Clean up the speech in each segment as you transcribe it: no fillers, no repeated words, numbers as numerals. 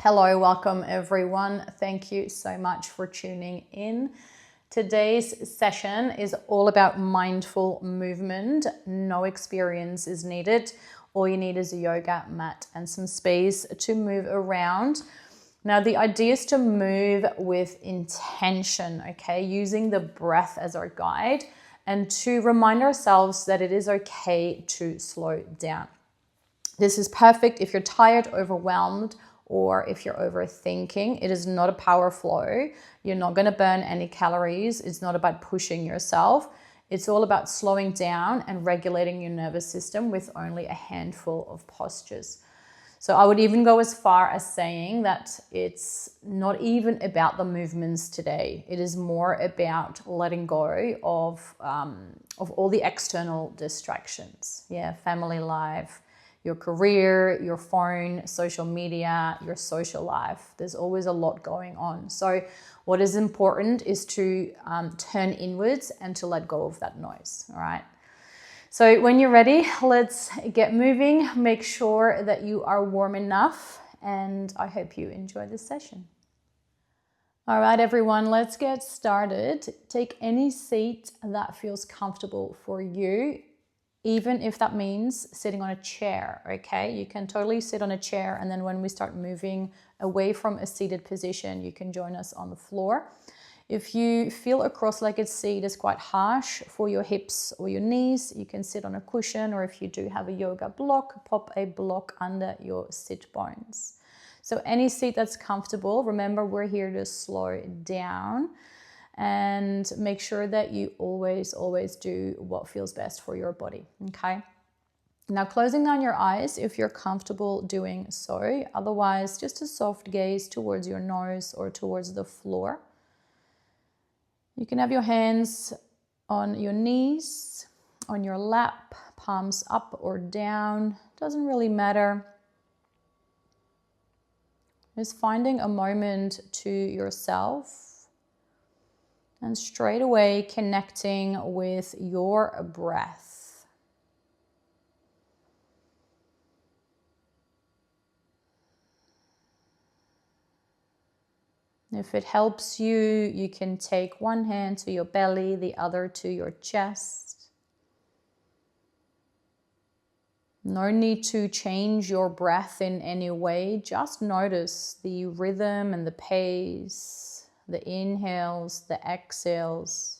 Hello, welcome everyone. Thank you so much for tuning in. Today's session is all about mindful movement. No experience is needed. All you need is a yoga mat and some space to move around. Now, the idea is to move with intention, okay? Using the breath as our guide and to remind ourselves that it is okay to slow down. This is perfect if you're tired, overwhelmed, or if you're overthinking. It is not a power flow. You're not going to burn any calories. It's not about pushing yourself. It's all about slowing down and regulating your nervous system with only a handful of postures. So I would even go as far as saying that it's not even about the movements today. It is more about letting go of all the external distractions. Yeah, family life, your career, your phone, social media, your social life. There's always a lot going on. So what is important is to turn inwards and to let go of that noise, all right? So when you're ready, let's get moving. Make sure that you are warm enough, and I hope you enjoy this session. All right, everyone, let's get started. Take any seat that feels comfortable for you, even if that means sitting on a chair, okay? You can totally sit on a chair, and then when we start moving away from a seated position, you can join us on the floor. If you feel a cross-legged seat is quite harsh for your hips or your knees, you can sit on a cushion, or if you do have a yoga block, pop a block under your sit bones. So any seat that's comfortable. Remember, we're here to slow down and make sure that you always do what feels best for your body, okay? Now, closing down your eyes if you're comfortable doing so. Otherwise, just a soft gaze towards your nose or towards the floor. You can have your hands on your knees, on your lap, palms up or down. Doesn't really matter. Just finding a moment to yourself. And straight away connecting with your breath. If it helps you, you can take one hand to your belly, the other to your chest. No need to change your breath in any way. Just notice the rhythm and the pace. The inhales, the exhales.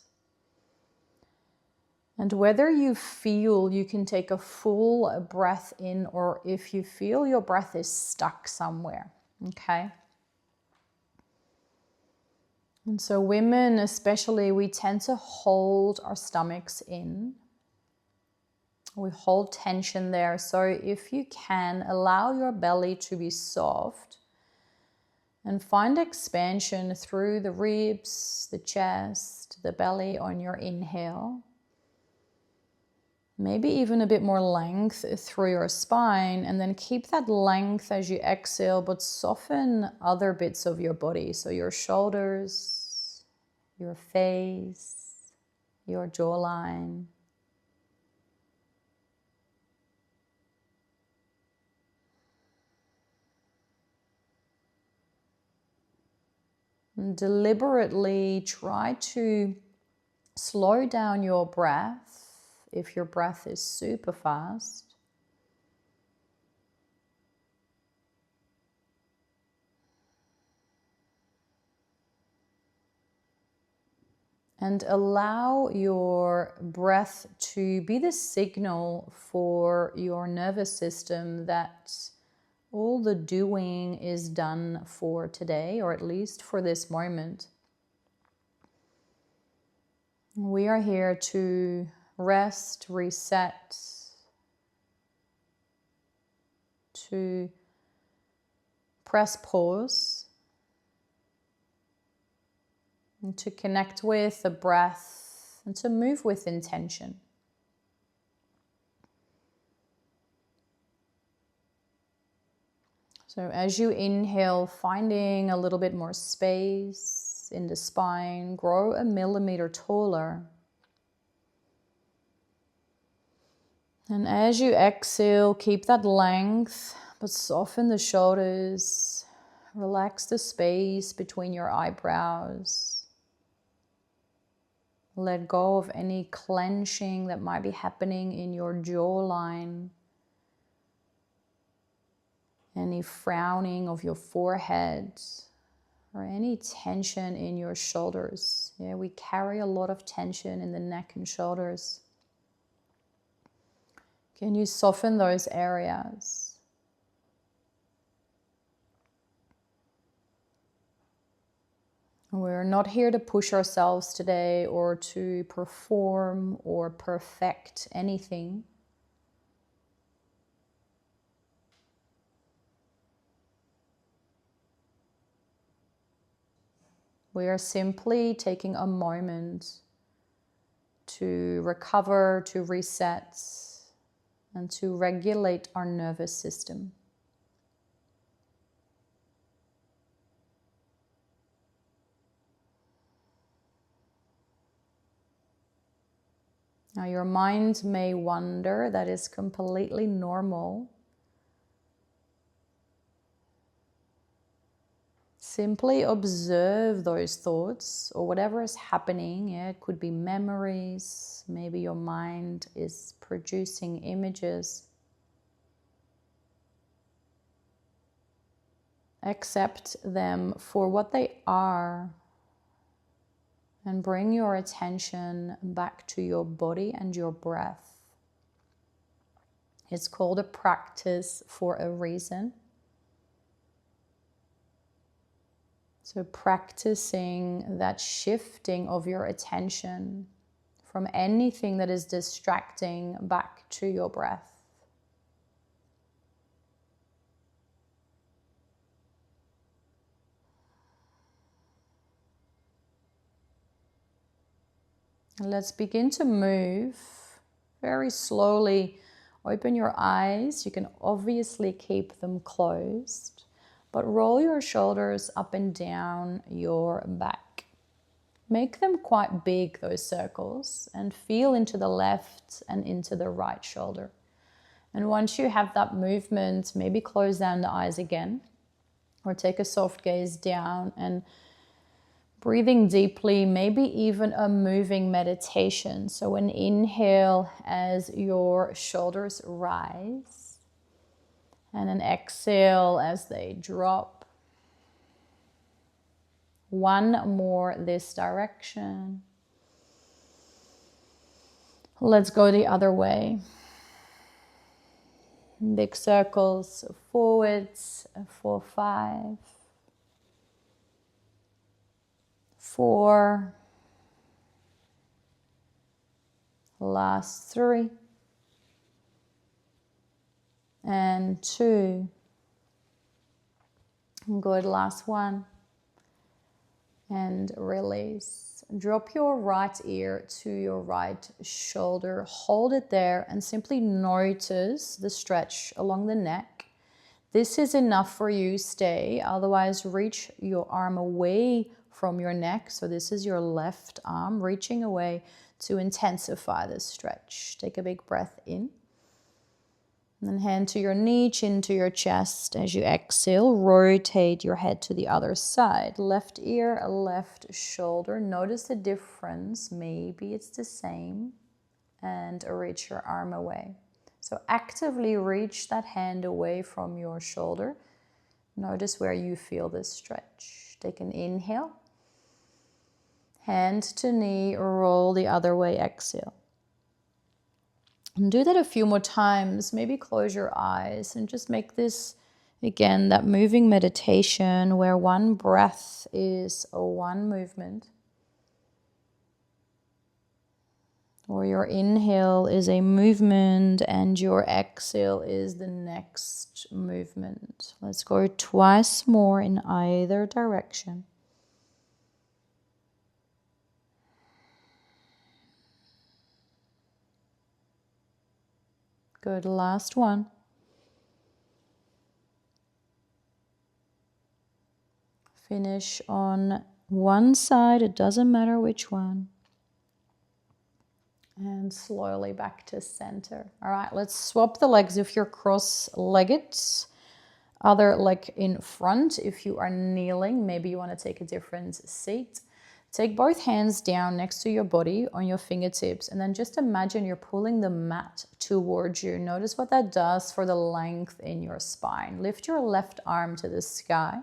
And whether you feel you can take a full breath in, or if you feel your breath is stuck somewhere, okay? And so women especially, we tend to hold our stomachs in. We hold tension there. So if you can, allow your belly to be soft. And find expansion through the ribs, the chest, the belly on your inhale. Maybe even a bit more length through your spine, and then keep that length as you exhale, but soften other bits of your body. So your shoulders, your face, your jawline. And deliberately try to slow down your breath if your breath is super fast. And allow your breath to be the signal for your nervous system that all the doing is done for today, or at least for this moment. We are here to rest, reset, to press pause, and to connect with the breath and to move with intention. So as you inhale, finding a little bit more space in the spine, grow a millimeter taller. And as you exhale, keep that length, but soften the shoulders, Relax the space between your eyebrows. Let go of any clenching that might be happening in your jawline. Any frowning of your forehead or any tension in your shoulders. Yeah, we carry a lot of tension in the neck and shoulders. Can you soften those areas? We're not here to push ourselves today or to perform or perfect anything. We are simply taking a moment to recover, to reset, and to regulate our nervous system. Now, your mind may wander. That is completely normal. Simply observe those thoughts or whatever is happening. Yeah, it could be memories. Maybe your mind is producing images. Accept them for what they are and bring your attention back to your body and your breath. It's called a practice for a reason. So practicing that shifting of your attention from anything that is distracting back to your breath. And let's begin to move very slowly. Open your eyes. You can obviously keep them closed, but roll your shoulders up and down your back. Make them quite big, those circles, and feel into the left and into the right shoulder. And once you have that movement, maybe close down the eyes again, or take a soft gaze down and breathing deeply, maybe even a moving meditation. So an inhale as your shoulders rise, and an exhale as they drop. One more this direction. Let's go the other way. Big circles forwards for 5, 4, last 3, and 2. Good, last 1. And release. Drop your right ear to your right shoulder. Hold it there and simply notice the stretch along the neck. This is enough for you. Stay. Otherwise, reach your arm away from your neck. So this is your left arm reaching away to intensify the stretch. Take a big breath in. And then hand to your knee, chin to your chest. As you exhale, rotate your head to the other side. Left ear, left shoulder. Notice the difference. Maybe it's the same. And reach your arm away. So actively reach that hand away from your shoulder. Notice where you feel this stretch. Take an inhale. Hand to knee, roll the other way, exhale. And do that a few more times. Maybe close your eyes and just make this, again, that moving meditation where one breath is a one movement. Or your inhale is a movement and your exhale is the next movement. Let's go twice more in either direction. Good, last one. Finish on one side, it doesn't matter which one. And slowly back to center. All right, let's swap the legs if you're cross-legged. Other leg in front. If you are kneeling, maybe you want to take a different seat. Take both hands down next to your body on your fingertips, and then just imagine you're pulling the mat towards you. Notice what that does for the length in your spine. Lift your left arm to the sky.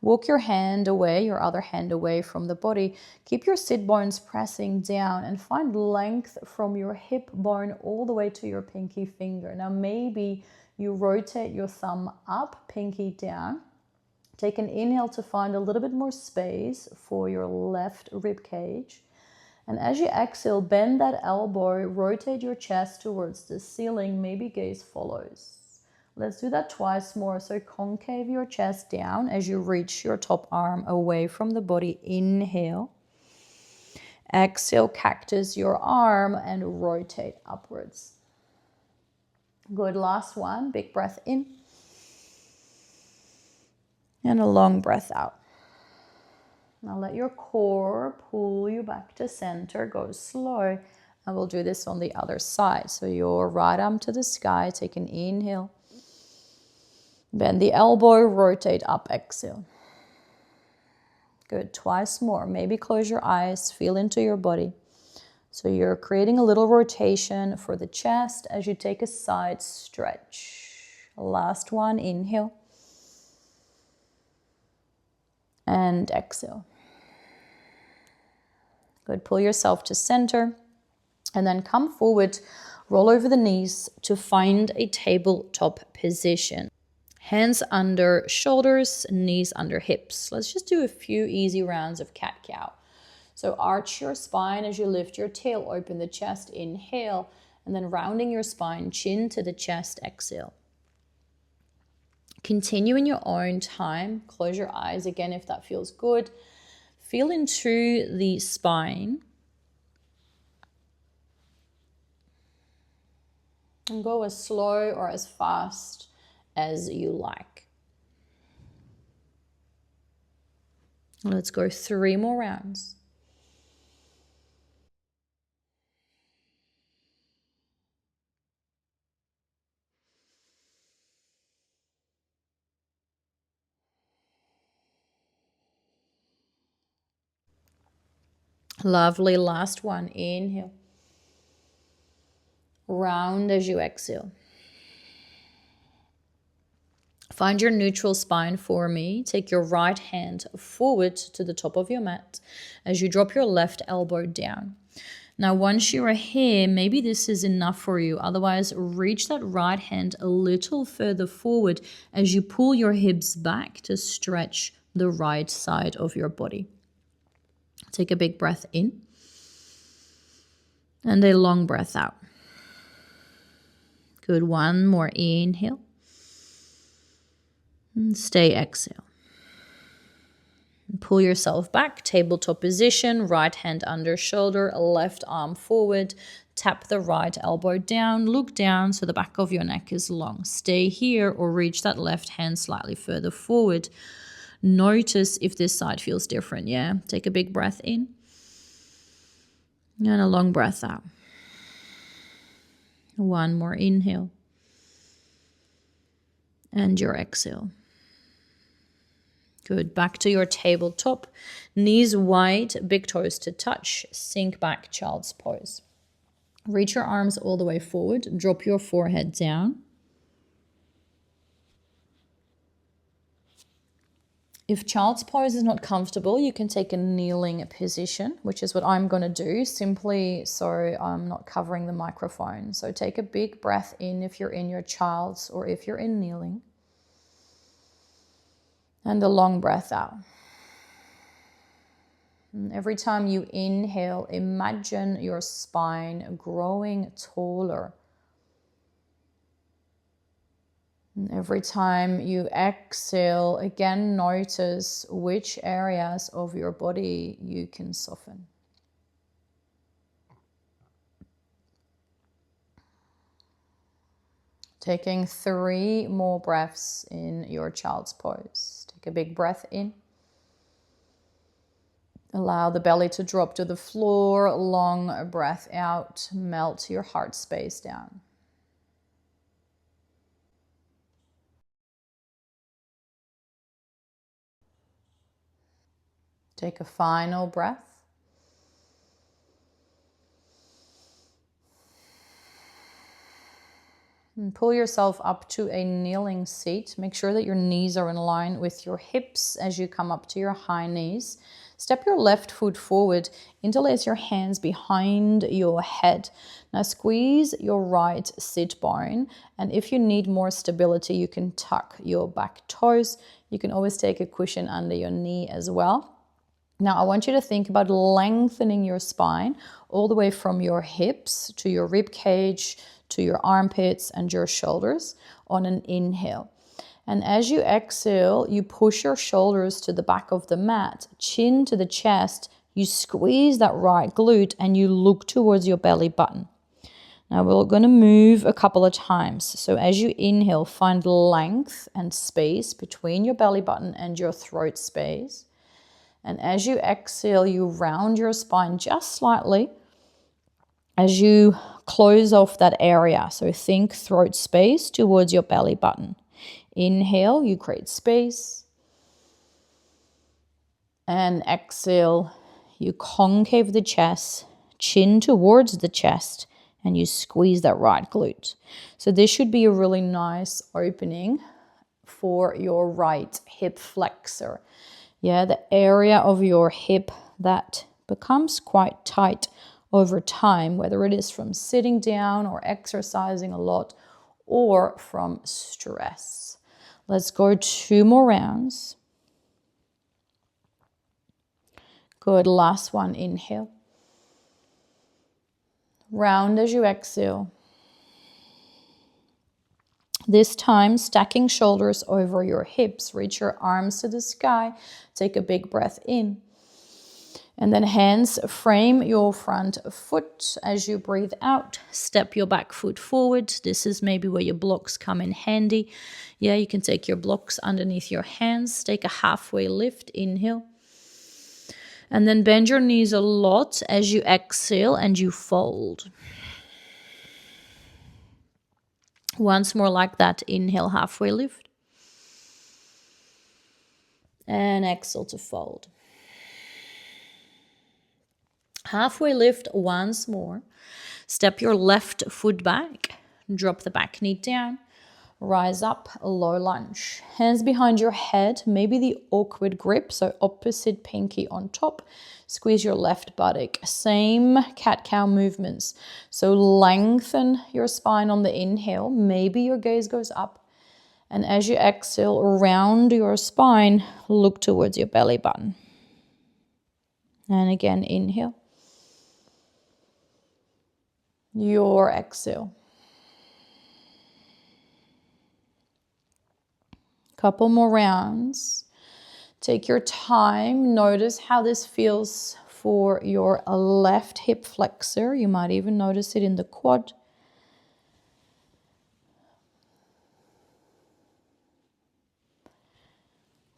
Walk your hand away, your other hand away from the body. Keep your sit bones pressing down and find length from your hip bone all the way to your pinky finger. Now maybe you rotate your thumb up, pinky down. Take an inhale to find a little bit more space for your left rib cage. And as you exhale, bend that elbow, rotate your chest towards the ceiling, maybe gaze follows. Let's do that twice more. So concave your chest down as you reach your top arm away from the body. Inhale. Exhale, cactus your arm and rotate upwards. Good, last one. Big breath in. And a long breath out. Now let your core pull you back to center. Go slow. And we'll do this on the other side. So your right arm to the sky. Take an inhale. Bend the elbow, rotate up, exhale. Good, twice more. Maybe close your eyes, feel into your body. So you're creating a little rotation for the chest as you take a side stretch. Last one, inhale. And exhale. Good, pull yourself to center. And then come forward, roll over the knees to find a tabletop position. Hands under shoulders, knees under hips. Let's just do a few easy rounds of cat-cow. So arch your spine as you lift your tail, open the chest, inhale, and then rounding your spine, chin to the chest, exhale. Continue in your own time. Close your eyes again if that feels good. Feel into the spine. And go as slow or as fast as you like. Let's go 3 more rounds. Lovely, last one. Inhale. Round as you exhale. Find your neutral spine for me. Take your right hand forward to the top of your mat as you drop your left elbow down. Now, once you are here, maybe this is enough for you. Otherwise, reach that right hand a little further forward as you pull your hips back to stretch the right side of your body. Take a big breath in and a long breath out. Good, one more inhale. And stay, exhale. And pull yourself back, tabletop position, right hand under shoulder, left arm forward. Tap the right elbow down, look down so the back of your neck is long. Stay here or reach that left hand slightly further forward. Notice if this side feels different, yeah? Take a big breath in and a long breath out. One more inhale and your exhale. Good. Back to your tabletop. Knees wide, big toes to touch. Sink back, child's pose. Reach your arms all the way forward. Drop your forehead down. If child's pose is not comfortable, you can take a kneeling position, which is what I'm going to do, simply so I'm not covering the microphone. So take a big breath in if you're in your child's or if you're in kneeling. And a long breath out. And every time you inhale, imagine your spine growing taller. And every time you exhale, again, notice which areas of your body you can soften. Taking 3 more breaths in your child's pose. Take a big breath in. Allow the belly to drop to the floor. Long breath out. Melt your heart space down. Take a final breath. And pull yourself up to a kneeling seat. Make sure that your knees are in line with your hips as you come up to your high knees. Step your left foot forward, interlace your hands behind your head. Now squeeze your right sit bone, and if you need more stability, you can tuck your back toes. You can always take a cushion under your knee as well. Now I want you to think about lengthening your spine all the way from your hips to your rib cage, to your armpits and your shoulders on an inhale. And as you exhale, you push your shoulders to the back of the mat, chin to the chest, you squeeze that right glute and you look towards your belly button. Now we're going to move a couple of times. So as you inhale, find length and space between your belly button and your throat space. And as you exhale, you round your spine just slightly as you close off that area. So think throat space towards your belly button. Inhale, you create space. And exhale, you concave the chest, chin towards the chest, and you squeeze that right glute. So this should be a really nice opening for your right hip flexor. Yeah, the area of your hip that becomes quite tight over time, whether it is from sitting down or exercising a lot or from stress. Let's go 2 more rounds. Good, last one, inhale. Round as you exhale. This time, stacking shoulders over your hips. Reach your arms to the sky. Take a big breath in. And then hands frame your front foot as you breathe out. Step your back foot forward. This is maybe where your blocks come in handy. Yeah, you can take your blocks underneath your hands. Take a halfway lift. Inhale. And then bend your knees a lot as you exhale and you fold. Once more like that. Inhale, halfway lift. And exhale to fold. Halfway lift once more. Step your left foot back. Drop the back knee down. Rise up, low lunge. Hands behind your head, maybe the awkward grip, so opposite pinky on top. Squeeze your left buttock. Same cat-cow movements. So lengthen your spine on the inhale. Maybe your gaze goes up. And as you exhale, round your spine, look towards your belly button. And again, inhale. Your exhale. Couple more rounds. Take your time. Notice how this feels for your left hip flexor. You might even notice it in the quad.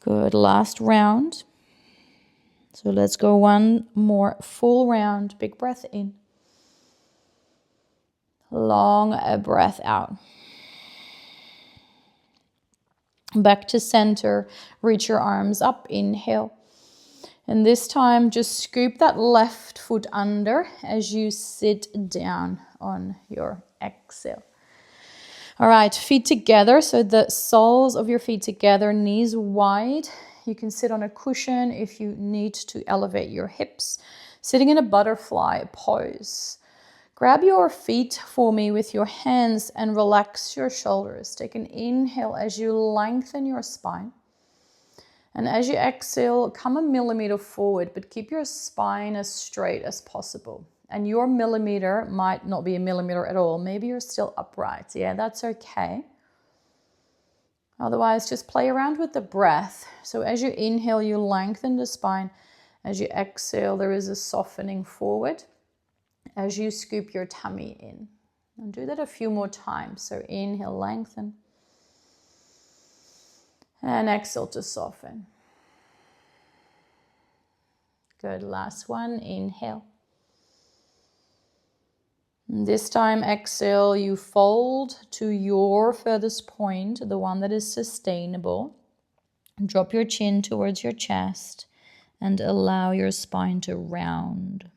Good. Last round. So let's go one more full round. Big breath in. Long breath out. Back to center. Reach your arms up. Inhale. And this time, just scoop that left foot under as you sit down on your exhale. All right, feet together. So the soles of your feet together, knees wide. You can sit on a cushion if you need to elevate your hips. Sitting in a butterfly pose. Grab your feet for me with your hands and relax your shoulders. Take an inhale as you lengthen your spine. And as you exhale, come a millimeter forward, but keep your spine as straight as possible. And your millimeter might not be a millimeter at all. Maybe you're still upright. Yeah, that's okay. Otherwise, just play around with the breath. So as you inhale, you lengthen the spine. As you exhale, there is a softening forward as you scoop your tummy in. And do that a few more times. So inhale, lengthen. And exhale to soften. Good. Last one. Inhale. And this time, exhale, you fold to your furthest point, the one that is sustainable. Drop your chin towards your chest and allow your spine to round.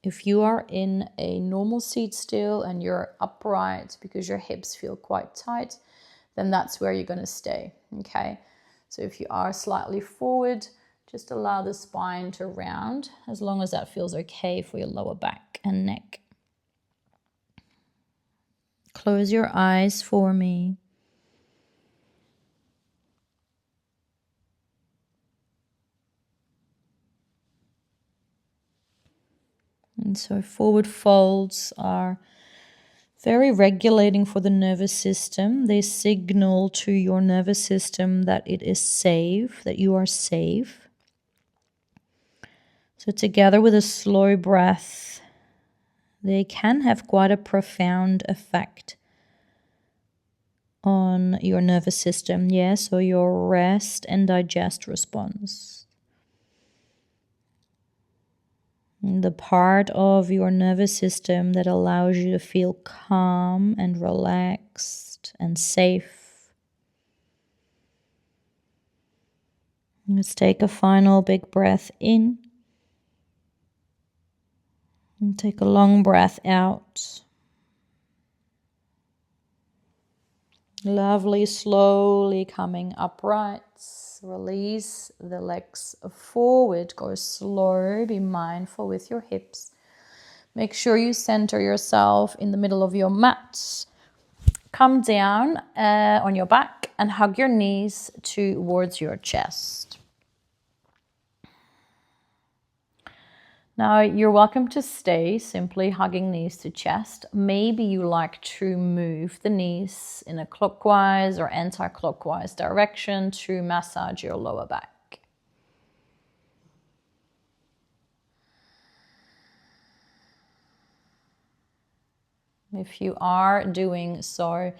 If you are in a normal seat still and you're upright because your hips feel quite tight, then that's where you're going to stay, okay? So if you are slightly forward, just allow the spine to round, as long as that feels okay for your lower back and neck. Close your eyes for me. And so forward folds are very regulating for the nervous system. They signal to your nervous system that it is safe, that you are safe. So together with a slow breath, they can have quite a profound effect on your nervous system. Yeah, so your rest and digest response. The part of your nervous system that allows you to feel calm and relaxed and safe. Let's take a final big breath in. And take a long breath out. Lovely, slowly coming upright. Release the legs forward. Go slow. Be mindful with your hips. Make sure you center yourself in the middle of your mat. Come down on your back and hug your knees towards your chest. Now, you're welcome to stay simply hugging knees to chest. Maybe you like to move the knees in a clockwise or anti-clockwise direction to massage your lower back. If you are doing so,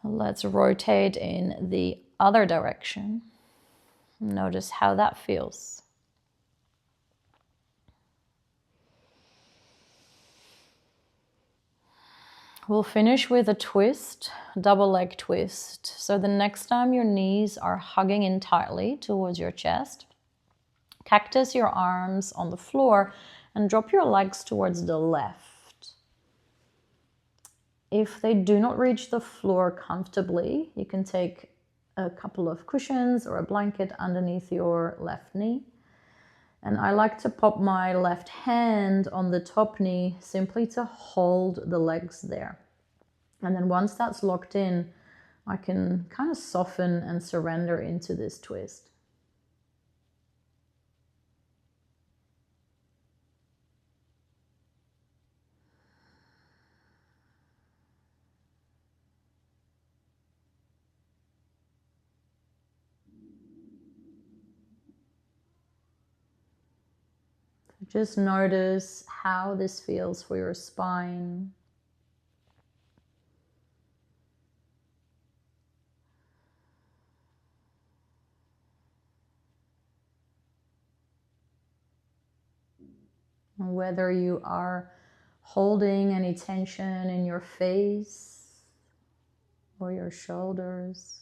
let's rotate in the other direction. Notice how that feels. We'll finish with a twist, double leg twist. So the next time your knees are hugging in tightly towards your chest, cactus your arms on the floor and drop your legs towards the left. If they do not reach the floor comfortably, you can take a couple of cushions or a blanket underneath your left knee. And I like to pop my left hand on the top knee simply to hold the legs there. And then once that's locked in, I can kind of soften and surrender into this twist. Just notice how this feels for your spine. Whether you are holding any tension in your face or your shoulders.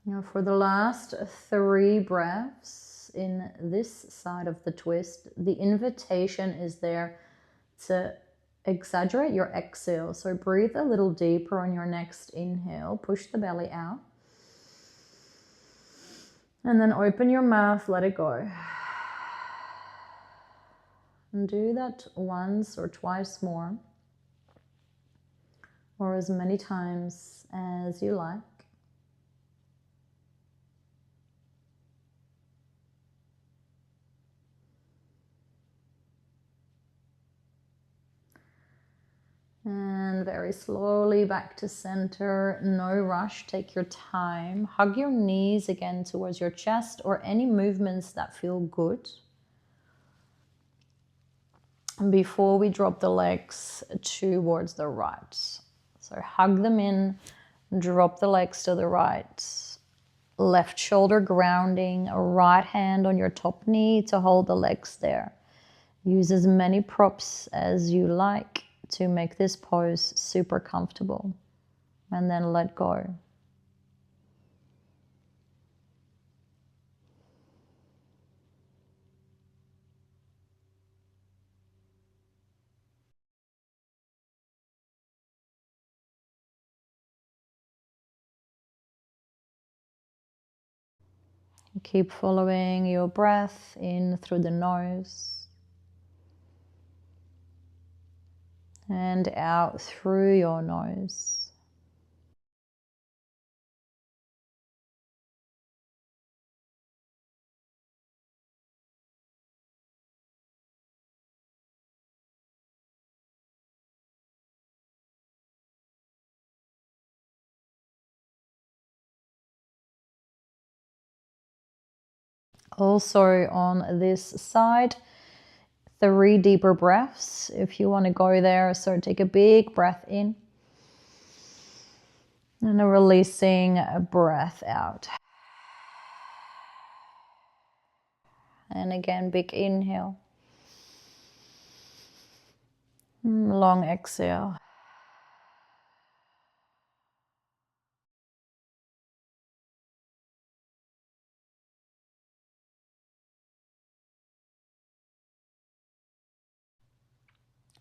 Now for the last 3 breaths in this side of the twist, the invitation is there to exaggerate your exhale. So breathe a little deeper on your next inhale. Push the belly out. And then open your mouth, let it go. And do that once or twice more, or as many times as you like. And very slowly back to center, no rush, take your time. Hug your knees again towards your chest or any movements that feel good. Before we drop the legs towards the right. So hug them in, drop the legs to the right. left shoulder grounding, a right hand on your top knee to hold the legs there. Use as many props as you like to make this pose super comfortable. And then let go. Keep following your breath in through the nose and out through your nose. Also on this side, 3 deeper breaths if you want to go there. So take a big breath in and a releasing a breath out. And again, big inhale. Long exhale.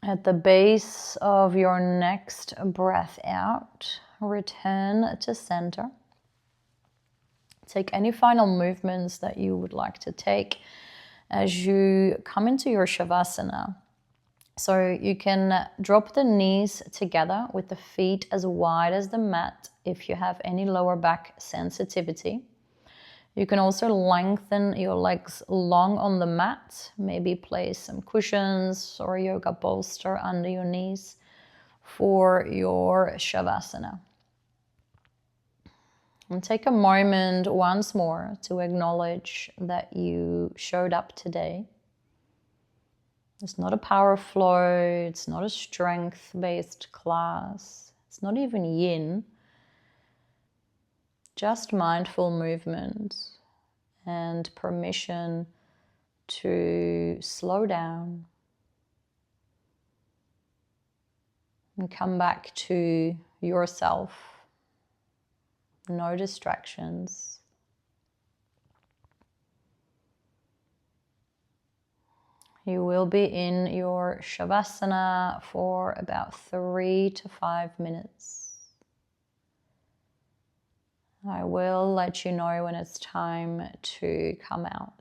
At the base of your next breath out, return to center. Take any final movements that you would like to take as you come into your Savasana. So you can drop the knees together with the feet as wide as the mat if you have any lower back sensitivity. You can also lengthen your legs long on the mat, maybe place some cushions or a yoga bolster under your knees for your Shavasana. And take a moment once more to acknowledge that you showed up today. It's not a power flow, it's not a strength-based class, it's not even yin. Just mindful movement and permission to slow down and come back to yourself. No distractions. You will be in your Shavasana for about 3 to 5 minutes. I will let you know when it's time to come out.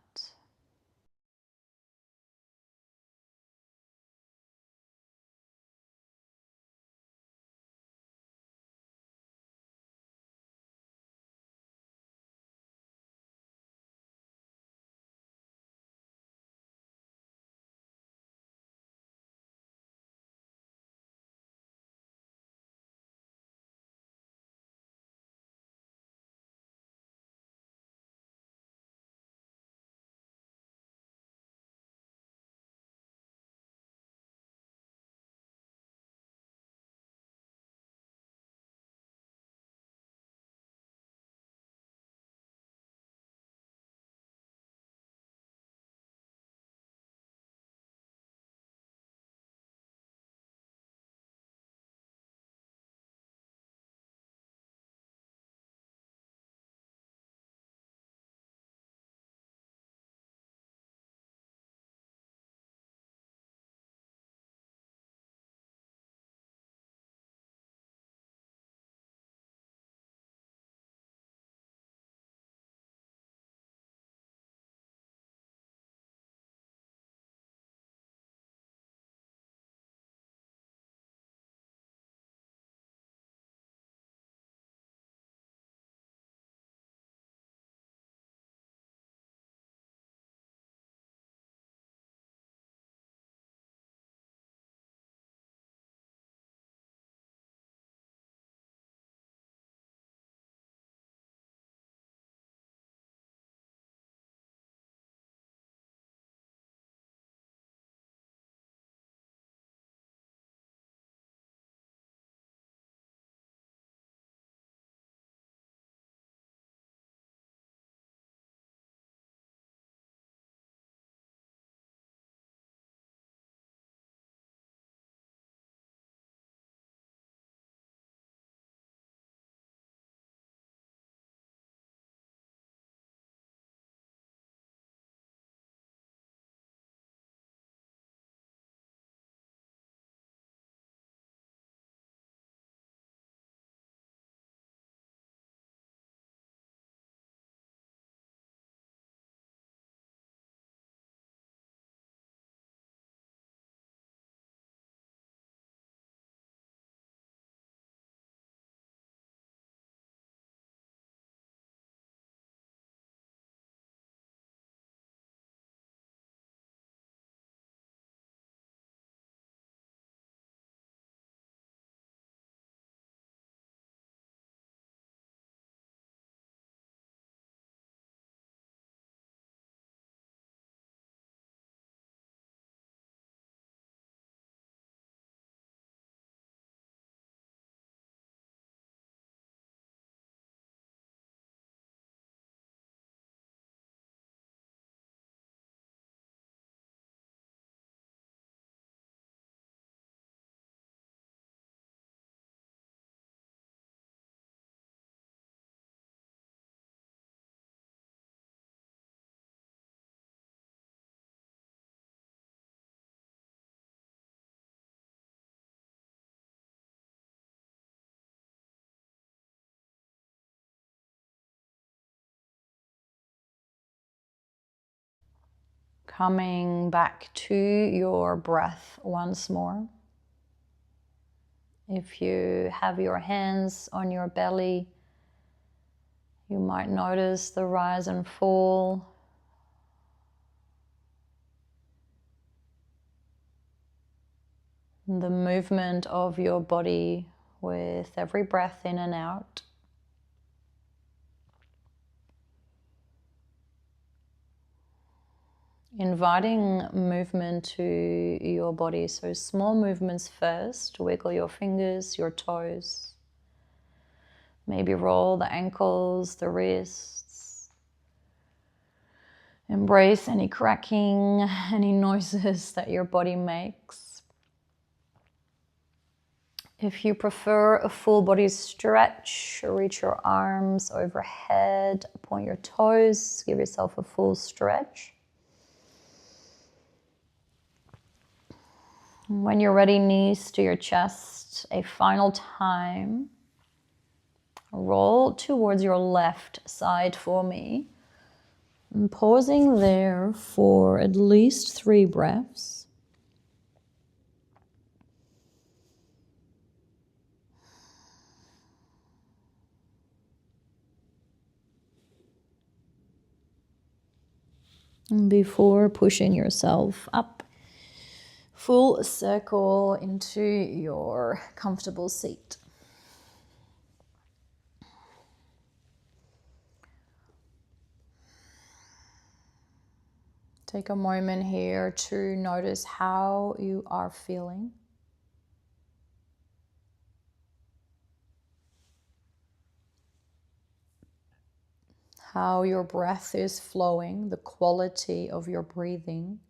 Coming back to your breath once more. If you have your hands on your belly, you might notice the rise and fall. The movement of your body with every breath in and out. Inviting movement to your body, so small movements first. Wiggle your fingers, your toes. Maybe roll the ankles, the wrists. Embrace any cracking, any noises that your body makes. If you prefer a full body stretch, reach your arms overhead, point your toes, give yourself a full stretch. When you're ready, knees to your chest. A final time. Roll towards your left side for me. And pausing there for at least 3 breaths. And before pushing yourself up, full circle into your comfortable seat. Take a moment here to notice how you are feeling. How your breath is flowing, the quality of your breathing.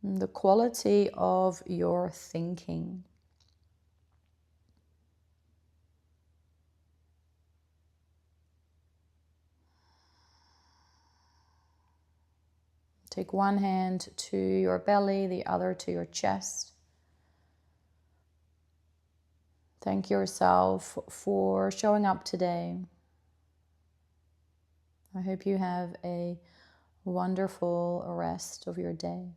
The quality of your thinking. Take one hand to your belly, the other to your chest. Thank yourself for showing up today. I hope you have a wonderful rest of your day.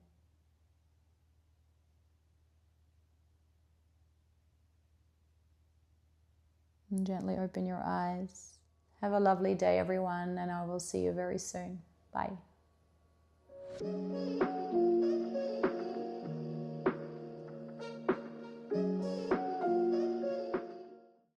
And gently open your eyes. Have a lovely day, everyone, and I will see you very soon. Bye.